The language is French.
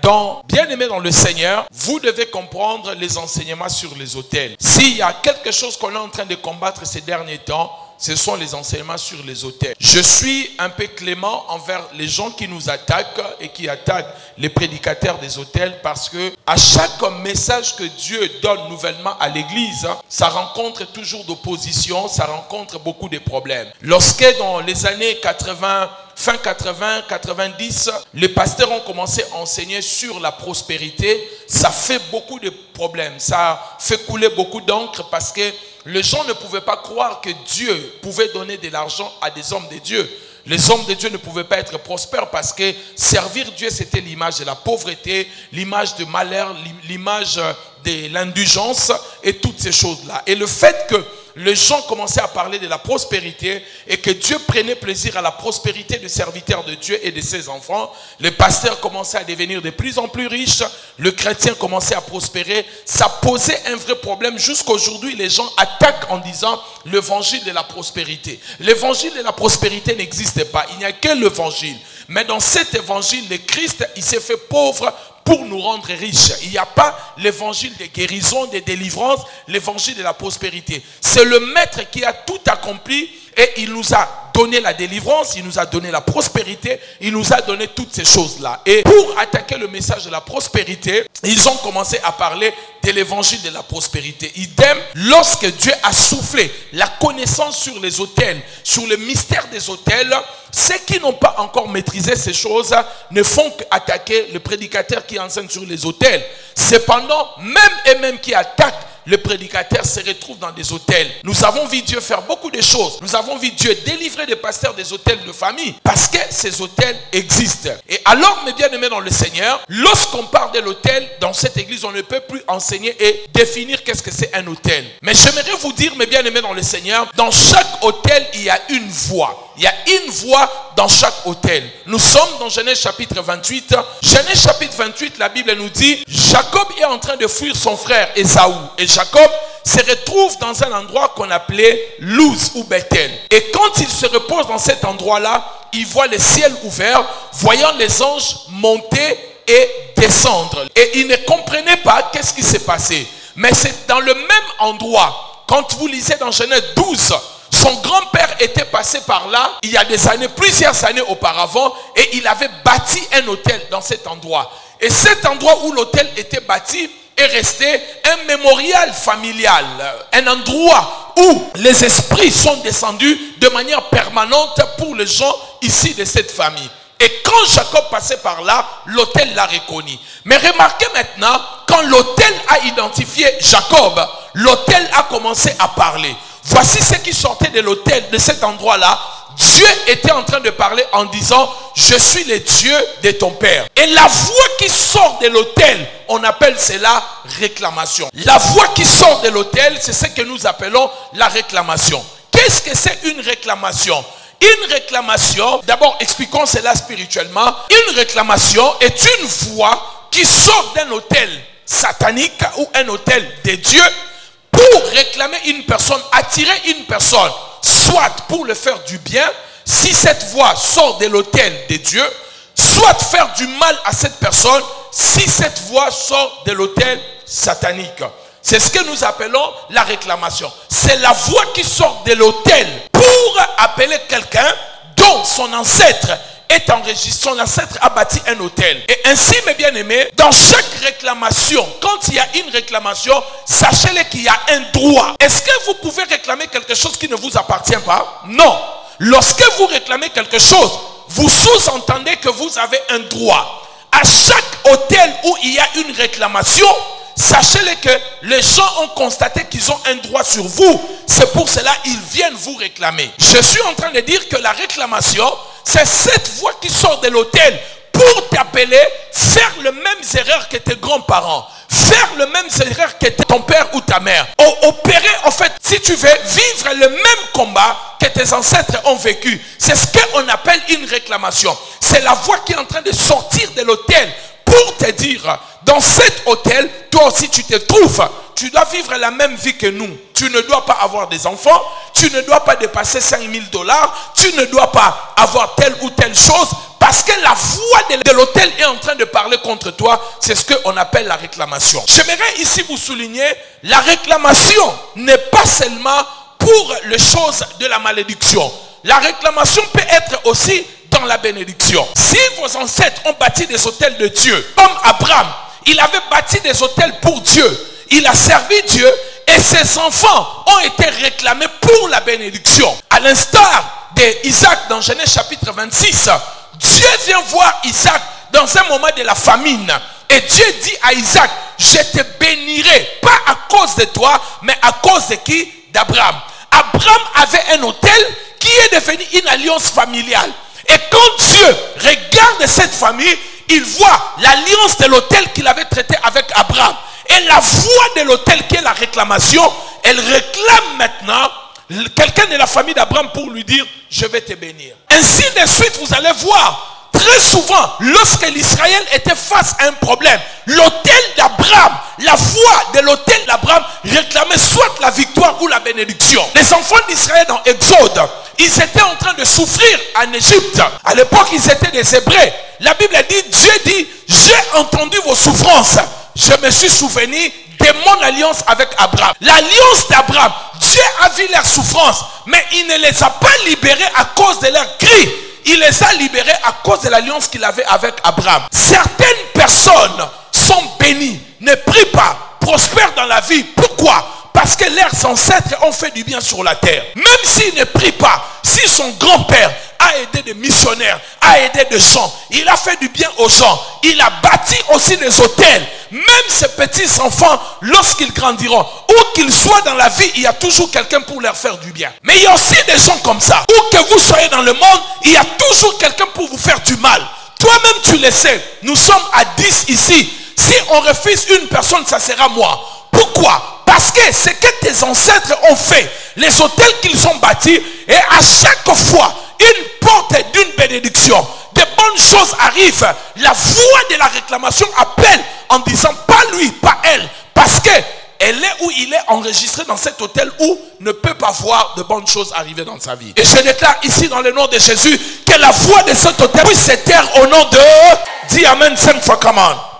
Bien-aimés dans le Seigneur, vous devez comprendre les enseignements sur les autels. S'il y a quelque chose qu'on est en train de combattre ces derniers temps, ce sont les enseignements sur les autels. Je suis un peu clément envers les gens qui nous attaquent et qui attaquent les prédicateurs des autels, parce que à chaque message que Dieu donne nouvellement à l'église, ça rencontre toujours d'opposition, ça rencontre beaucoup de problèmes. Lorsque dans les années 80, fin 80, 90, les pasteurs ont commencé à enseigner sur la prospérité, ça fait beaucoup de problèmes, ça fait couler beaucoup d'encre, parce que les gens ne pouvaient pas croire que Dieu pouvait donner de l'argent à des hommes de Dieu. Les hommes de Dieu ne pouvaient pas être prospères, parce que servir Dieu, c'était l'image de la pauvreté, l'image du malheur, l'image de l'indulgence et toutes ces choses-là. Et le fait que les gens commençaient à parler de la prospérité et que Dieu prenait plaisir à la prospérité des serviteurs de Dieu et de ses enfants, les pasteurs commençaient à devenir de plus en plus riches, le chrétien commençait à prospérer. Ça posait un vrai problème. Jusqu'aujourd'hui, les gens attaquent en disant l'évangile de la prospérité. L'évangile de la prospérité n'existe pas. Il n'y a que l'évangile. Mais dans cet évangile, le Christ, il s'est fait pauvre pour nous rendre riches. Il n'y a pas l'évangile de guérison, de délivrance, l'évangile de la prospérité. C'est le maître qui a tout accompli et il nous a donné la délivrance, il nous a donné la prospérité, il nous a donné toutes ces choses-là. Et pour attaquer le message de la prospérité, ils ont commencé à parler de l'évangile de la prospérité. Idem, lorsque Dieu a soufflé la connaissance sur les autels, sur le mystère des autels, ceux qui n'ont pas encore maîtrisé ces choses ne font qu'attaquer le prédicateur qui enseigne sur les autels. Cependant, même qui attaquent le prédicateur se retrouve dans des hôtels. Nous avons vu Dieu faire beaucoup de choses. Nous avons vu Dieu délivrer des pasteurs des hôtels de famille, parce que ces hôtels existent. Et alors, mes bien-aimés dans le Seigneur, lorsqu'on parle de l'hôtel, dans cette église, on ne peut plus enseigner et définir qu'est-ce que c'est un hôtel. Mais j'aimerais vous dire, mes bien-aimés dans le Seigneur, dans chaque hôtel, il y a une voix. Il y a une voix dans chaque hôtel. Nous sommes dans Genèse chapitre 28. Genèse chapitre 28, la Bible nous dit, Jacob est en train de fuir son frère Ésaü. Et Jacob se retrouve dans un endroit qu'on appelait Luz ou Bethel. Et quand il se repose dans cet endroit-là, il voit le ciel ouvert, voyant les anges monter et descendre. Et il ne comprenait pas qu'est-ce qui s'est passé. Mais c'est dans le même endroit, quand vous lisez dans Genèse 12, son grand-père était passé par là il y a des années, plusieurs années auparavant, et il avait bâti un hôtel dans cet endroit. Et cet endroit où l'hôtel était bâti est resté un mémorial familial, un endroit où les esprits sont descendus de manière permanente pour les gens ici de cette famille. Et quand Jacob passait par là, l'hôtel l'a reconnu. Mais remarquez maintenant, quand l'hôtel a identifié Jacob, l'hôtel a commencé à parler. Voici ce qui sortait de l'hôtel, de cet endroit-là. Dieu était en train de parler en disant, je suis le Dieu de ton père. Et la voix qui sort de l'autel, on appelle cela réclamation. La voix qui sort de l'autel, c'est ce que nous appelons la réclamation. Qu'est-ce que c'est une réclamation? Une réclamation, d'abord expliquons cela spirituellement. Une réclamation est une voix qui sort d'un autel satanique ou un autel de Dieu pour réclamer une personne, attirer une personne, soit pour le faire du bien, si cette voix sort de l'autel de Dieu, soit faire du mal à cette personne, si cette voix sort de l'autel satanique. C'est ce que nous appelons la réclamation. C'est la voix qui sort de l'autel pour appeler quelqu'un dont son ancêtre est enregistré, son ancêtre a bâti un autel. Et ainsi, mes bien-aimés, dans chaque réclamation, quand il y a une réclamation, sachez-le qu'il y a un droit. Est-ce que vous pouvez réclamer quelque chose qui ne vous appartient pas? Non. Lorsque vous réclamez quelque chose, vous sous-entendez que vous avez un droit. À chaque autel où il y a une réclamation, sachez-le que les gens ont constaté qu'ils ont un droit sur vous. C'est pour cela qu'ils viennent vous réclamer. Je suis en train de dire que la réclamation, c'est cette voix qui sort de l'autel pour t'appeler, faire les mêmes erreurs que tes grands-parents, faire les mêmes erreurs que ton père ou ta mère, opérer en fait, si tu veux, vivre le même combat que tes ancêtres ont vécu. C'est ce qu'on appelle une réclamation. C'est la voix qui est en train de sortir de l'autel pour te dire, dans cet hôtel, toi aussi tu te trouves, tu dois vivre la même vie que nous. Tu ne dois pas avoir des enfants, tu ne dois pas dépasser 5 000 $, tu ne dois pas avoir telle ou telle chose, parce que la voix de l'autel est en train de parler contre toi. C'est ce qu'on appelle la réclamation. J'aimerais ici vous souligner, la réclamation n'est pas seulement pour les choses de la malédiction. La réclamation peut être aussi dans la bénédiction. Si vos ancêtres ont bâti des autels de Dieu, comme Abraham, il avait bâti des autels pour Dieu, il a servi Dieu et ses enfants ont été réclamés pour la bénédiction. À l'instar d'Isaac dans Genèse chapitre 26, Dieu vient voir Isaac dans un moment de la famine. Et Dieu dit à Isaac, je te bénirai, pas à cause de toi, mais à cause de qui? D'Abraham. Abraham avait un autel qui est devenu une alliance familiale. Et quand Dieu regarde cette famille, il voit l'alliance de l'autel qu'il avait traité avec Abraham. Et la voix de l'autel qui est la réclamation, elle réclame maintenant quelqu'un de la famille d'Abraham pour lui dire, je vais te bénir. Ainsi de suite, vous allez voir, très souvent, lorsque l'Israël était face à un problème, l'autel d'Abraham, la voix de l'autel d'Abraham réclamait soit la victoire ou la bénédiction. Les enfants d'Israël dans Exode, ils étaient en train de souffrir en Égypte. À l'époque, ils étaient des Hébreux. La Bible dit, Dieu dit, j'ai entendu vos souffrances. Je me suis souvenu de mon alliance avec Abraham. L'alliance d'Abraham, Dieu a vu leurs souffrances, mais il ne les a pas libérés à cause de leurs cris. Il les a libérés à cause de l'alliance qu'il avait avec Abraham. Certaines personnes sont bénies, ne prient pas, prospèrent dans la vie. Pourquoi? Parce que leurs ancêtres ont fait du bien sur la terre. Même s'ils ne prient pas, si son grand-père a aidé des missionnaires, a aidé des gens, il a fait du bien aux gens, il a bâti aussi des hôtels. Même ces petits-enfants, lorsqu'ils grandiront, où qu'ils soient dans la vie, il y a toujours quelqu'un pour leur faire du bien. Mais il y a aussi des gens comme ça. Où que vous soyez dans le monde, il y a toujours quelqu'un pour vous faire du mal. Toi-même, tu le sais. Nous sommes à 10 ici. Si on refuse une personne, ça sera moi. Pourquoi? Parce que ce que tes ancêtres ont fait, les hôtels qu'ils ont bâtis, et à chaque fois, une porte d'une bénédiction, de bonnes choses arrivent. La voix de la réclamation appelle en disant, pas lui, pas elle, parce que elle est où il est enregistré dans cet hôtel où ne peut pas voir de bonnes choses arriver dans sa vie. Et je déclare ici dans le nom de Jésus que la voix de cet hôtel puisse se taire au nom de... Dis Amen 5 fois, come on.